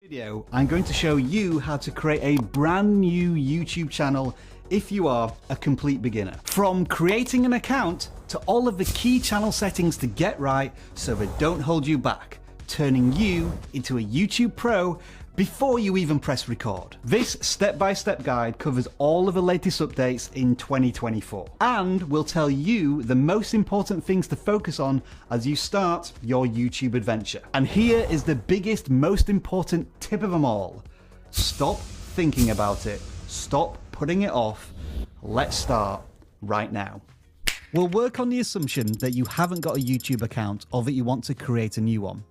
Video, I'm going to show you how to create a brand new YouTube channel if you are a complete beginner. From creating an account to all of the key channel settings to get right so they don't hold you back, turning you into a YouTube pro before you even press record. This step-by-step guide covers all of the latest updates in 2024 and will tell you the most important things to focus on as you start your YouTube adventure. And here is the biggest, most important tip of them all. Stop thinking about it. Stop putting it off. Let's start right now. We'll work on the assumption that you haven't got a YouTube account or that you want to create a new one.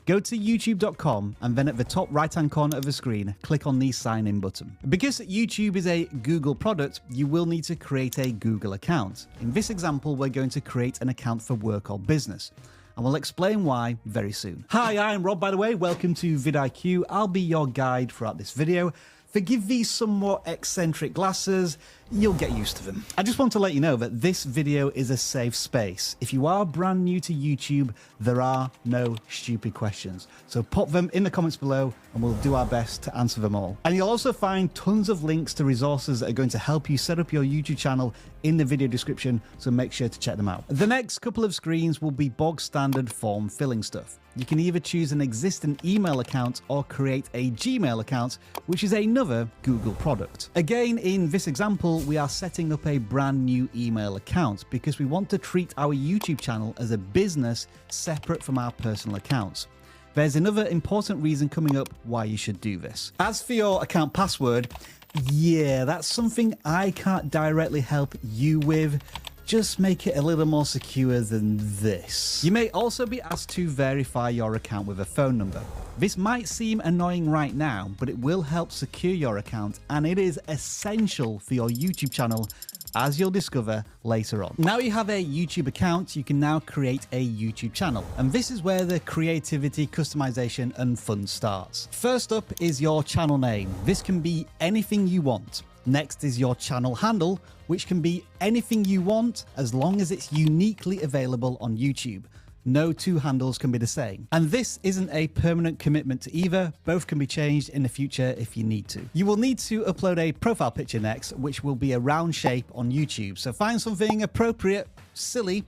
Go to youtube.com and then at the top right hand corner of the screen, click on the sign in button. Because YouTube is a Google product, you will need to create a Google account. In this example, we're going to create an account for work or business. And we'll explain why very soon. Hi, I'm Rob, by the way. Welcome to vidIQ. I'll be your guide throughout this video. Forgive these somewhat eccentric glasses, you'll get used to them. I just want to let you know that this video is a safe space. If you are brand new to YouTube, there are no stupid questions. So pop them in the comments below and we'll do our best to answer them all. And you'll also find tons of links to resources that are going to help you set up your YouTube channel in the video description, so make sure to check them out. The next couple of screens will be bog standard form filling stuff. You can either choose an existing email account or create a Gmail account, which is another Google product. Again, in this example, we are setting up a brand new email account because we want to treat our YouTube channel as a business separate from our personal accounts. There's another important reason coming up why you should do this. As for your account password, yeah, that's something I can't directly help you with. Just make it a little more secure than this. You may also be asked to verify your account with a phone number. This might seem annoying right now, but it will help secure your account and it is essential for your YouTube channel, as you'll discover later on. Now you have a YouTube account, you can now create a YouTube channel. And this is where the creativity, customization, and fun starts. First up is your channel name. This can be anything you want. Next is your channel handle, which can be anything you want as long as it's uniquely available on YouTube. No two handles can be the same. And this isn't a permanent commitment to either. Both can be changed in the future if you need to. You will need to upload a profile picture next, which will be a round shape on YouTube. So find something appropriate, silly,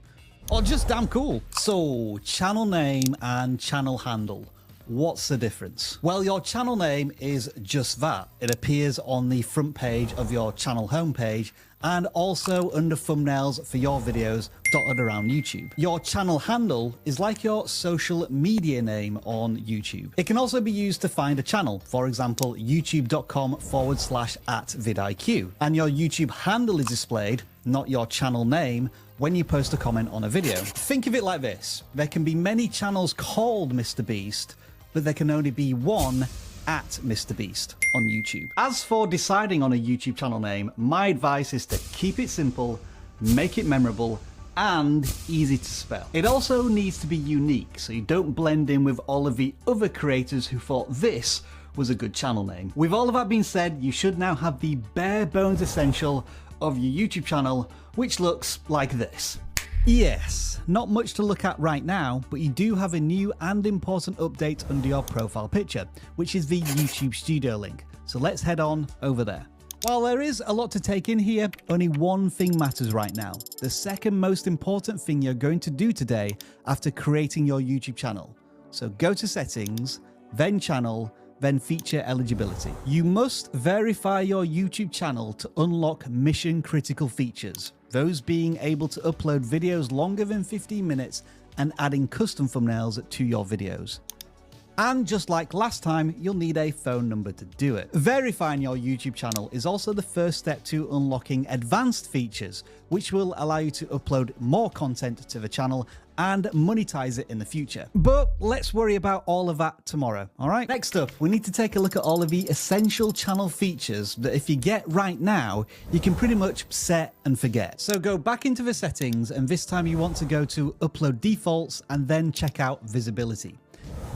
or just damn cool. So channel name and channel handle. What's the difference? Well, your channel name is just that. It appears on the front page of your channel homepage and also under thumbnails for your videos dotted around YouTube. Your channel handle is like your social media name on YouTube. It can also be used to find a channel, for example, youtube.com/@vidIQ. And your YouTube handle is displayed, not your channel name, when you post a comment on a video. Think of it like this. There can be many channels called Mr. Beast, but there can only be one @MrBeast on YouTube. As for deciding on a YouTube channel name, my advice is to keep it simple, make it memorable, and easy to spell. It also needs to be unique, so you don't blend in with all of the other creators who thought this was a good channel name. With all of that being said, you should now have the bare bones essential of your YouTube channel, which looks like this. Yes, not much to look at right now, but you do have a new and important update under your profile picture, which is the YouTube Studio link. So let's head on over there. While there is a lot to take in here, only one thing matters right now. The second most important thing you're going to do today after creating your YouTube channel. So go to settings, then channel, then feature eligibility. You must verify your YouTube channel to unlock mission critical features. Those being able to upload videos longer than 15 minutes and adding custom thumbnails to your videos. And just like last time, you'll need a phone number to do it. Verifying your YouTube channel is also the first step to unlocking advanced features, which will allow you to upload more content to the channel and monetize it in the future. But let's worry about all of that tomorrow, all right? Next up, we need to take a look at all of the essential channel features that if you get right now, you can pretty much set and forget. So go back into the settings, and this time you want to go to Upload Defaults and then check out Visibility.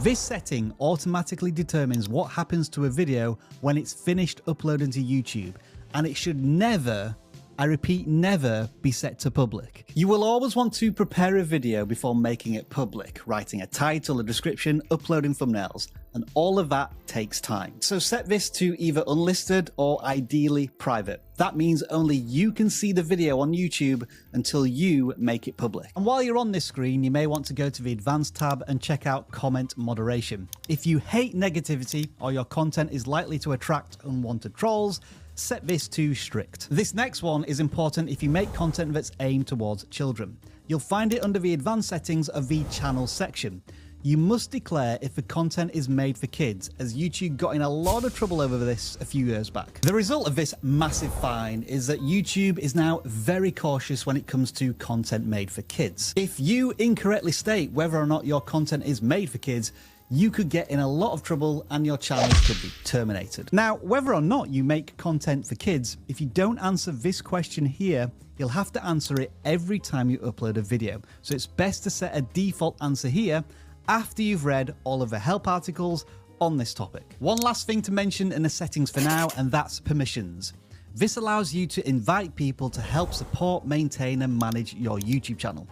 This setting automatically determines what happens to a video when it's finished uploading to YouTube, and it should never I repeat, never be set to public. You will always want to prepare a video before making it public, writing a title, a description, uploading thumbnails, and all of that takes time. So set this to either unlisted or ideally private. That means only you can see the video on YouTube until you make it public. And while you're on this screen, you may want to go to the Advanced tab and check out comment moderation. If you hate negativity or your content is likely to attract unwanted trolls, set this to strict. This next one is important if you make content that's aimed towards children. You'll find it under the advanced settings of the channel section. You must declare if the content is made for kids, as YouTube got in a lot of trouble over this a few years back. The result of this massive fine is that YouTube is now very cautious when it comes to content made for kids. If you incorrectly state whether or not your content is made for kids, you could get in a lot of trouble and your channel could be terminated. Now, whether or not you make content for kids, if you don't answer this question here, you'll have to answer it every time you upload a video. So it's best to set a default answer here after you've read all of the help articles on this topic. One last thing to mention in the settings for now, and that's permissions. This allows you to invite people to help support, maintain, and manage your YouTube channel.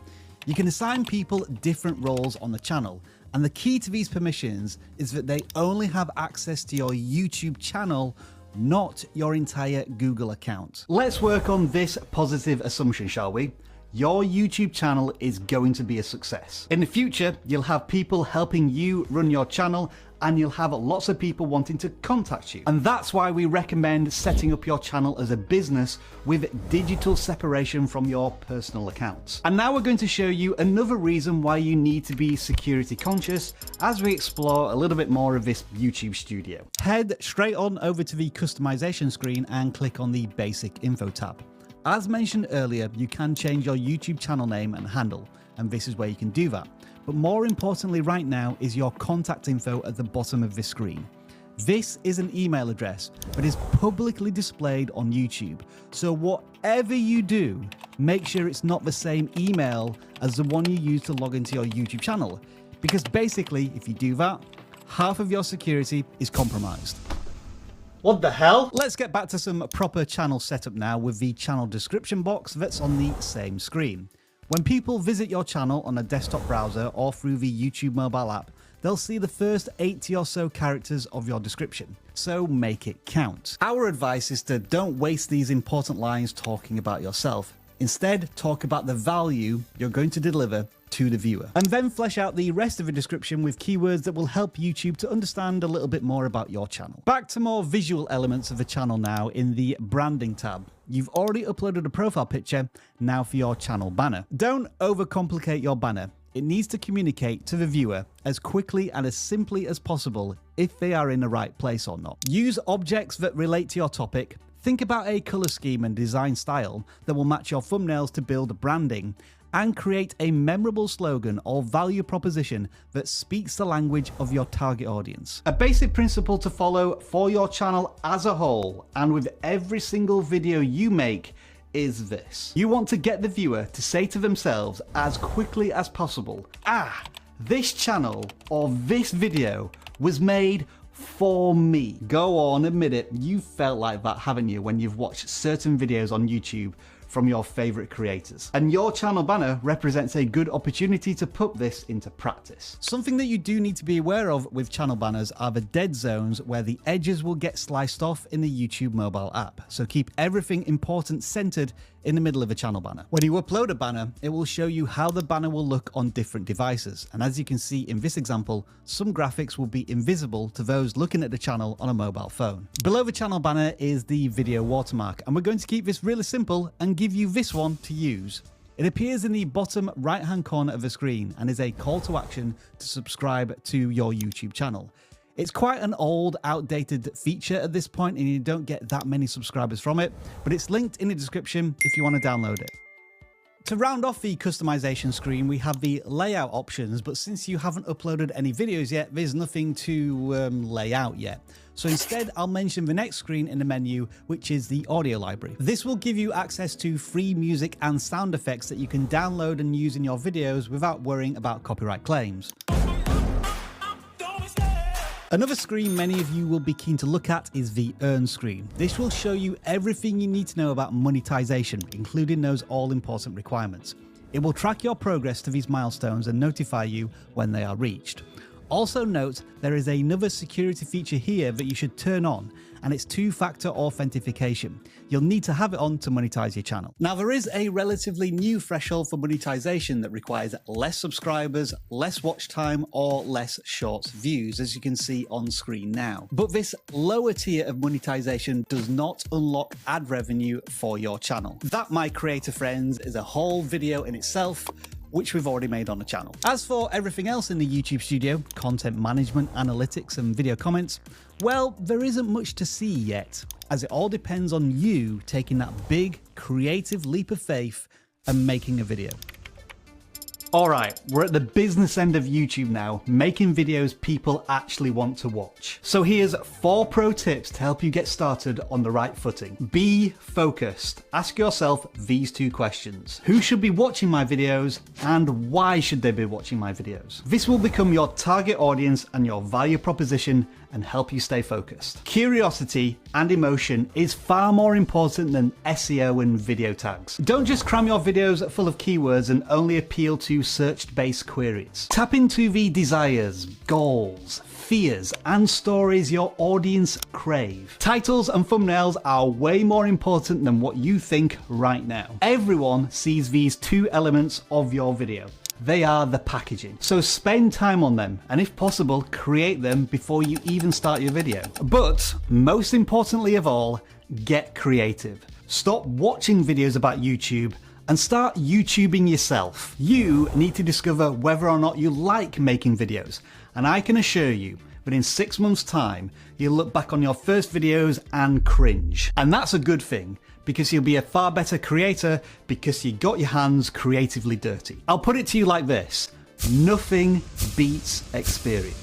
You can assign people different roles on the channel, and the key to these permissions is that they only have access to your YouTube channel, not your entire Google account. Let's work on this positive assumption, shall we? Your YouTube channel is going to be a success. In the future, you'll have people helping you run your channel, and you'll have lots of people wanting to contact you. And that's why we recommend setting up your channel as a business with digital separation from your personal accounts. And now we're going to show you another reason why you need to be security conscious as we explore a little bit more of this YouTube studio. Head straight on over to the customization screen and click on the basic info tab. As mentioned earlier, you can change your YouTube channel name and handle, and this is where you can do that. But more importantly right now is your contact info at the bottom of this screen. This is an email address that is publicly displayed on YouTube. So whatever you do, make sure it's not the same email as the one you use to log into your YouTube channel. Because basically, if you do that, half of your security is compromised. What the hell? Let's get back to some proper channel setup now with the channel description box that's on the same screen. When people visit your channel on a desktop browser or through the YouTube mobile app, they'll see the first 80 or so characters of your description. So make it count. Our advice is to don't waste these important lines talking about yourself. Instead, talk about the value you're going to deliver to the viewer. And then flesh out the rest of the description with keywords that will help YouTube to understand a little bit more about your channel. Back to more visual elements of the channel now in the branding tab. You've already uploaded a profile picture, now for your channel banner. Don't overcomplicate your banner. It needs to communicate to the viewer as quickly and as simply as possible if they are in the right place or not. Use objects that relate to your topic. Think about a color scheme and design style that will match your thumbnails to build branding, and create a memorable slogan or value proposition that speaks the language of your target audience. A basic principle to follow for your channel as a whole and with every single video you make is this. You want to get the viewer to say to themselves as quickly as possible, this channel or this video was made for me. Go on, admit it, you felt like that, haven't you, when you've watched certain videos on YouTube from your favorite creators. And your channel banner represents a good opportunity to put this into practice. Something that you do need to be aware of with channel banners are the dead zones where the edges will get sliced off in the YouTube mobile app. So keep everything important centered in the middle of a channel banner. When you upload a banner, it will show you how the banner will look on different devices. And as you can see in this example, some graphics will be invisible to those looking at the channel on a mobile phone. Below the channel banner is the video watermark, and we're going to keep this really simple and give you this one to use. It appears in the bottom right hand corner of the screen and is a call to action to subscribe to your YouTube channel. It's quite an old, outdated feature at this point, and you don't get that many subscribers from it, but it's linked in the description if you want to download it. To round off the customization screen, we have the layout options, but since you haven't uploaded any videos yet, there's nothing to lay out yet. So instead, I'll mention the next screen in the menu, which is the audio library. This will give you access to free music and sound effects that you can download and use in your videos without worrying about copyright claims. Another screen many of you will be keen to look at is the Earn screen. This will show you everything you need to know about monetization, including those all-important requirements. It will track your progress to these milestones and notify you when they are reached. Also note, there is another security feature here that you should turn on, and it's two-factor authentication. You'll need to have it on to monetize your channel. Now, there is a relatively new threshold for monetization that requires less subscribers, less watch time, or less shorts views, as you can see on screen now. But this lower tier of monetization does not unlock ad revenue for your channel. That, my creator friends, is a whole video in itself, which we've already made on the channel. As for everything else in the YouTube studio, content management, analytics, and video comments, well, there isn't much to see yet, as it all depends on you taking that big, creative leap of faith and making a video. All right, we're at the business end of YouTube now, making videos people actually want to watch. So here's 4 pro tips to help you get started on the right footing. Be focused. Ask yourself these 2 questions. Who should be watching my videos, and why should they be watching my videos? This will become your target audience and your value proposition and help you stay focused. Curiosity and emotion is far more important than SEO and video tags. Don't just cram your videos full of keywords and only appeal to search-based queries. Tap into the desires, goals, fears, and stories your audience crave. Titles and thumbnails are way more important than what you think right now. Everyone sees these 2 elements of your video. They are the packaging. So spend time on them, and if possible, create them before you even start your video. But most importantly of all, get creative. Stop watching videos about YouTube and start YouTubing yourself. You need to discover whether or not you like making videos, and I can assure you, but in 6 months' time, you'll look back on your first videos and cringe. And that's a good thing, because you'll be a far better creator because you got your hands creatively dirty. I'll put it to you like this: nothing beats experience.